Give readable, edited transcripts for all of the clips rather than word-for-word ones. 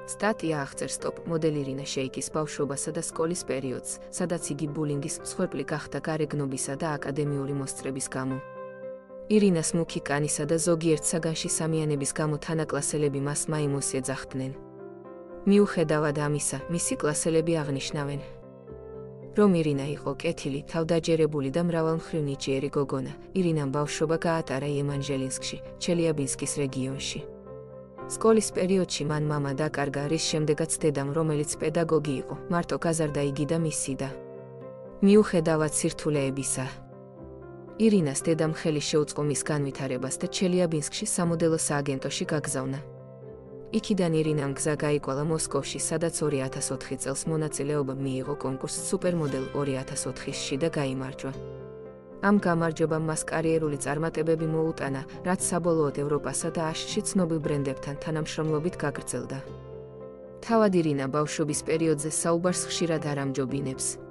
სტატია აღწერს ტოპ მოდელი ირინა შეიქის ბავშვობასა და სკოლის პერიოდს, სადაც იგი ბულინგის მსხვერპლი გახდა გარეგნობისა და აკადემიური მოსწრების გამო. ირინას მუქი კანისა და ზოგიერთ საგანში სამიანების გამო თანაკლასელები მას მაიმუნს ეძახდნენ. მიუხედავად ამისა, მისი კლასელები აღნიშნავენ, რომ ირინა იყო კეთილი, თავდაჯერებული და მრავალმხრივ ნიჭიერი გოგონა. ირინამ ბავშვობა გაატარა ემანჟელინსკში, ჩელიაბინსკის რეგიონში. სკოლის პერიოდში მან მამა დაკარგა, რის შემდეგაც დედამ, რომელიც პედაგოგი იყო, მარტო გაზარდა იგი და მისი და. მიუხედავად სირთულეებისა, ირინას დედამ ხელი შეუწყო მის განვითარებას და ჩელიაბინსკში სამოდელო სააგენტოში გაგზავნა. იქიდან ირინამ გზა გაიკვალა მოსკოვში, სადაც 2004 წელს მონაწილეობა მიიღო კონკურსს სუპერმოდელ 2004-ში და გაიმარჯვა. ამ გამარჯვებამ მას კარიერული წარმატებები მოუტანა, რაც საბოლოოდ ევროპასა და აშშში ცნობილ ბრენდებთან თანამშრომლობით გაგრძელდა. თავად ირინა ბავშვობის პერიოდზე საუბარს ხშირად არ ამჯობინებს.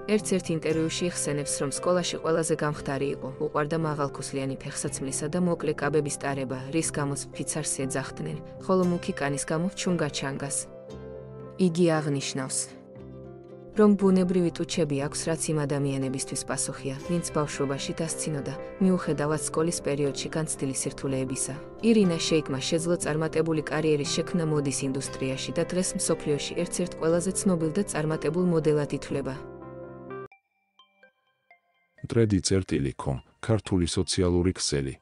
ერთ-ერთ ინტერვიუში იხსენებს, რომ სკოლაში ყველაზე გამხდარი იყო, უყვარდა მაღალქუსლიანი ფეხსაცმლისა და მოკლე კაბების ტარება, რის გამოც ფიცარს ეძახდნენ, ხოლო მუქი კანის გამო ჩუნგა-ჩანგას. იგი აღნიშნავს, რომ ბუნებრივი ტუჩები აქვს, რაც იმ ადამიანებისთვის პასუხია, ვინც ბავშვობაში დასცინოდა, მიუხედავად სკოლის პერიოდში განცდილი სირთულეებისა. ირინა შეიქმა შეძლო წარმატებული კარიერის შექმნა მოდის ინდუსტრიაში და დღეს მსოფლიოში ერთ-ერთ ყველაზე ცნობილ და წარმატებულ მოდელად ითვლება. Tredi.com, ქართული სოციალური ქსელი.